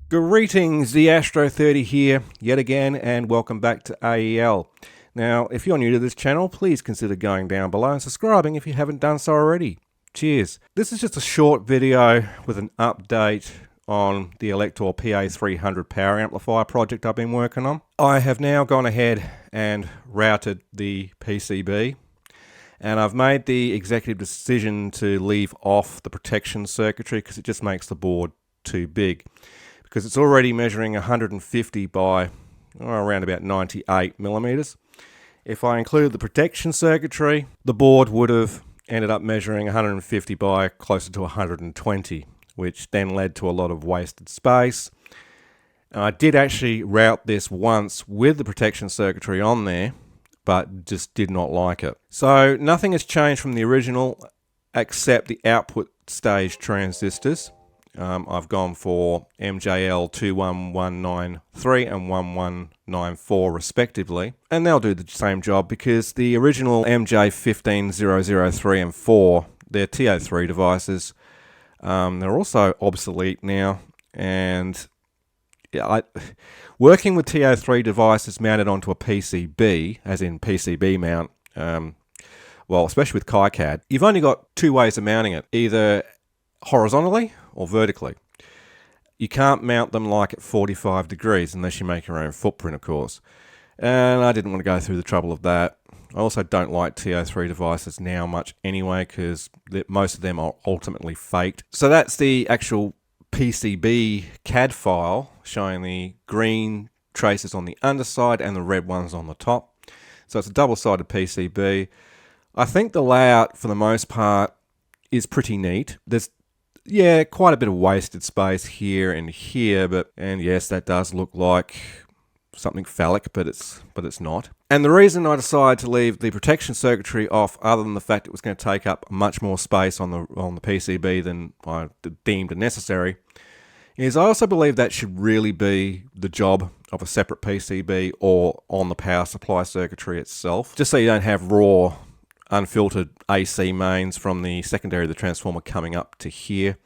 Greetings, the Astro 30 here yet again, and welcome back to AEL. Now, if you're new to this channel, please consider going down below and subscribing if you haven't done so already. Cheers. This is just a short video with an update on the Elektor PA300 power amplifier project I've been working on. I have now gone ahead and routed the PCB, and I've made the executive decision to leave off the protection circuitry because it just makes the board too big. Because it's already measuring 150 by around about 98 millimeters. If I included the protection circuitry, the board would have ended up measuring 150 by closer to 120, which then led to a lot of wasted space. And I did actually route this once with the protection circuitry on there, but just did not like it. So nothing has changed from the original except the output stage transistors. I've gone for MJL 21193 and 1194 respectively, and they'll do the same job because the original MJ15003 and 4, they're TO3 devices. They're also obsolete now, and working with TO3 devices mounted onto a PCB, as in PCB mount, well, especially with KiCad, you've only got two ways of mounting it, either horizontally or vertically. You can't mount them like at 45 degrees unless you make your own footprint, of course. And I didn't want to go through the trouble of that. I also don't like TO3 devices now much anyway because most of them are ultimately faked. So that's the actual PCB CAD file showing the green traces on the underside and the red ones on the top. So it's a double-sided PCB. I think the layout for the most part is pretty neat. There's quite a bit of wasted space here and here, and yes, that does look like something phallic, but it's not. And the reason I decided to leave the protection circuitry off, other than the fact it was going to take up much more space on the PCB than I deemed necessary, is I also believe that should really be the job of a separate PCB or on the power supply circuitry itself, just so you don't have raw unfiltered AC mains from the secondary of the transformer coming up to here.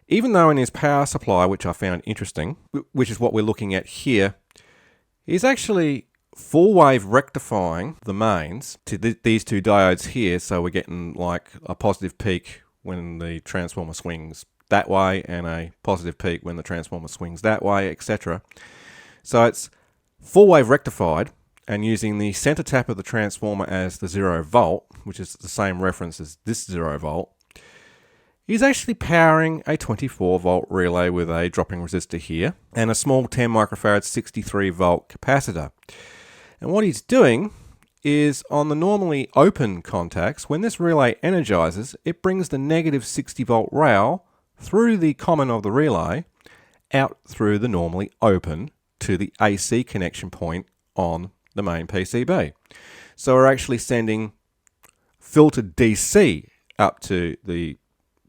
Even though in his power supply, which I found interesting, which is what we're looking at here, he's actually full wave rectifying the mains to these two diodes here, so we're getting like a positive peak when the transformer swings that way and a positive peak when the transformer swings that way, etc. So it's full wave rectified, and using the center tap of the transformer as the 0 volt, which is the same reference as this 0 volt, he's actually powering a 24 volt relay with a dropping resistor here and a small 10 microfarad 63 volt capacitor. And what he's doing is on the normally open contacts, when this relay energizes, it brings the negative 60 volt rail through the common of the relay out through the normally open to the AC connection point on the main PCB. So we're actually sending filtered DC up to the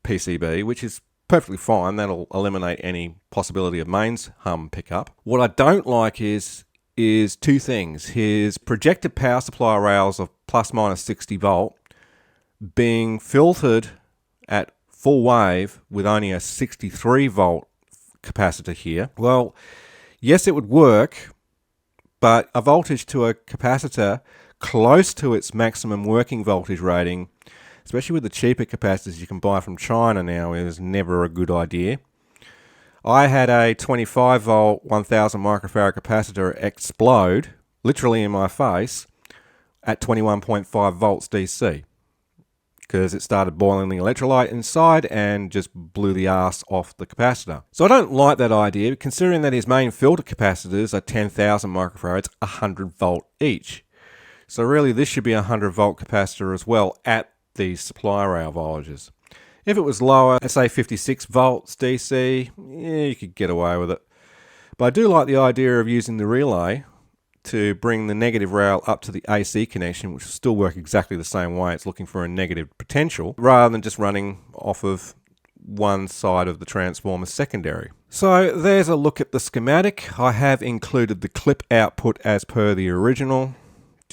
PCB, which is perfectly fine. That'll eliminate any possibility of mains hum pickup. What I don't like is two things. His projected power supply rails of plus minus 60 volt being filtered at full wave with only a 63 volt capacitor here. Well, yes, it would work, but a voltage to a capacitor close to its maximum working voltage rating, especially with the cheaper capacitors you can buy from China now, is never a good idea. I had a 25 volt 1000 microfarad capacitor explode, literally in my face, at 21.5 volts DC. Because it started boiling the electrolyte inside and just blew the arse off the capacitor. So I don't like that idea, considering that his main filter capacitors are 10,000 microfarads, 100 volt each. So really this should be a 100 volt capacitor as well at these supply rail voltages. If it was lower, let's say 56 volts DC, yeah, you could get away with it. But I do like the idea of using the relay to bring the negative rail up to the AC connection, which will still work exactly the same way. It's looking for a negative potential rather than just running off of one side of the transformer secondary. So there's a look at the schematic. I have included the clip output as per the original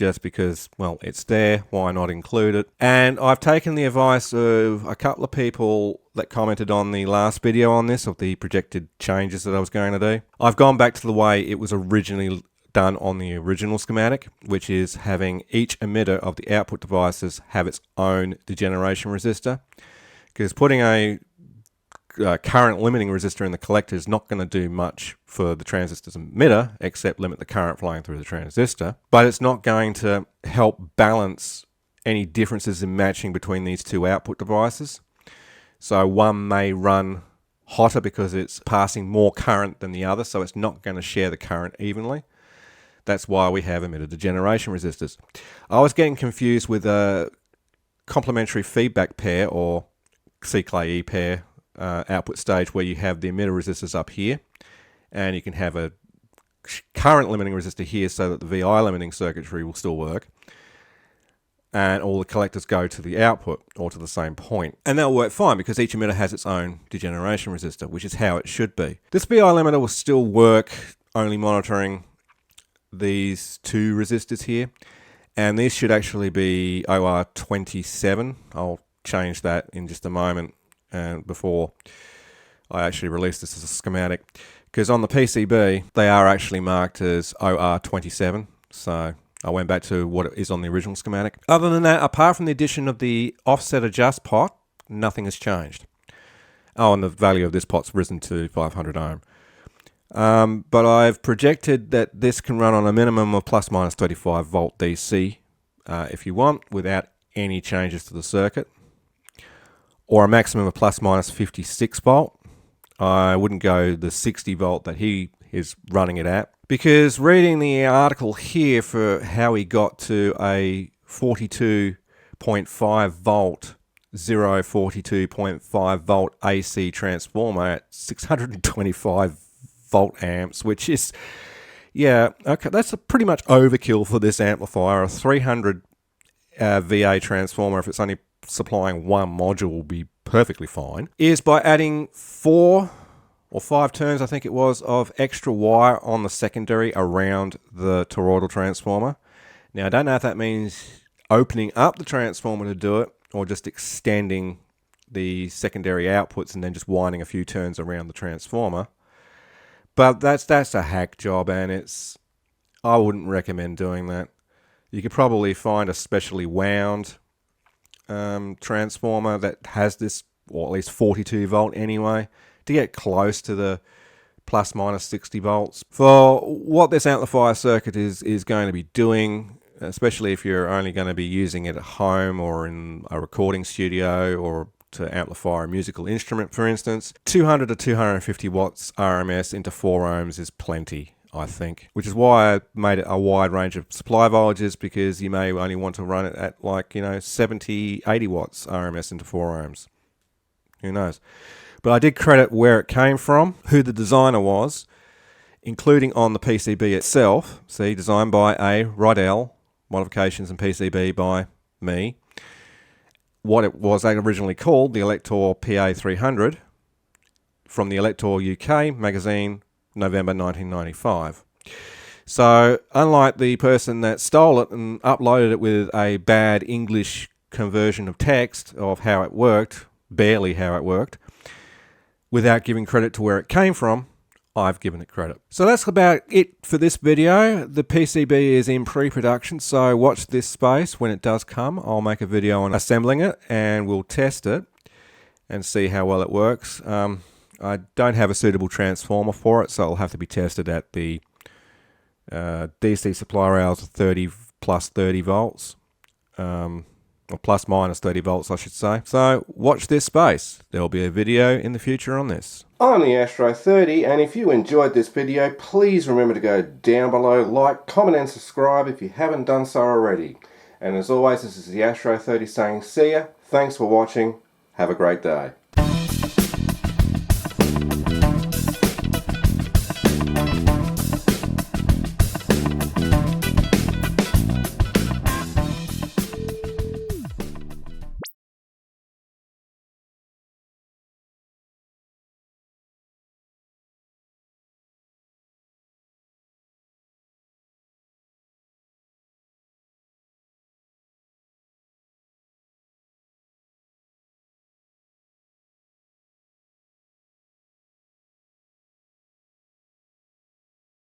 just because, well, it's there, why not include it? And I've taken the advice of a couple of people that commented on the last video on this, of the projected changes that I was going to do. I've gone back to the way it was originally done on the original schematic, which is having each emitter of the output devices have its own degeneration resistor, because putting a current limiting resistor in the collector is not going to do much for the transistor's emitter except limit the current flowing through the transistor, but it's not going to help balance any differences in matching between these two output devices. So one may run hotter because it's passing more current than the other, so it's not going to share the current evenly. That's why we have emitter degeneration resistors. I was getting confused with a complementary feedback pair, or C-clay-E pair, output stage, where you have the emitter resistors up here and you can have a current limiting resistor here so that the VI limiting circuitry will still work, and all the collectors go to the output or to the same point, and that'll work fine because each emitter has its own degeneration resistor, which is how it should be. This VI limiter will still work only monitoring these two resistors here, and these should actually be OR27. I'll change that in just a moment, and before I actually release this as a schematic, because on the PCB they are actually marked as OR27, so I went back to what it is on the original schematic. Other than that, apart from the addition of the offset adjust pot, nothing has changed. Oh, and the value of this pot's risen to 500 ohm. But I've projected that this can run on a minimum of plus minus 35 volt DC if you want, without any changes to the circuit, or a maximum of plus minus 56 volt. I wouldn't go the 60 volt that he is running it at, because reading the article here for how he got to a 42.5 volt 42.5 volt AC transformer at 625 volt amps, which is, yeah, okay, that's pretty much overkill for this amplifier. A 300 VA transformer, if it's only supplying one module, will be perfectly fine, is by adding 4 or 5 turns, I think it was, of extra wire on the secondary around the toroidal transformer. Now, I don't know if that means opening up the transformer to do it, or just extending the secondary outputs and then just winding a few turns around the transformer. But that's a hack job, and I wouldn't recommend doing that. You could probably find a specially wound transformer that has this, or at least 42 volt anyway, to get close to the plus minus 60 volts. For what this amplifier circuit is going to be doing, especially if you're only going to be using it at home or in a recording studio or to amplify a musical instrument, for instance, 200 to 250 watts RMS into 4 ohms is plenty, I think. Which is why I made it a wide range of supply voltages, because you may only want to run it at 70, 80 watts RMS into 4 ohms. Who knows? But I did credit where it came from, who the designer was, including on the PCB itself. See, designed by A. Rodell, modifications and PCB by me. What it was originally called, the Elektor PA300, from the Elektor UK magazine, November 1995. So, unlike the person that stole it and uploaded it with a bad English conversion of text of how it worked, barely how it worked, without giving credit to where it came from, I've given it credit. So that's about it for this video. The PCB is in pre-production, so watch this space. When it does come, I'll make a video on assembling it and we'll test it and see how well it works. I don't have a suitable transformer for it, so it'll have to be tested at the DC supply rails of 30 plus 30 volts. Or plus minus 30 volts, I should say. So watch this space. There'll be a video in the future on this. I'm the Astro 30, and if you enjoyed this video, please remember to go down below, like, comment and subscribe if you haven't done so already. And as always, this is the Astro 30 saying see ya, thanks for watching, have a great day.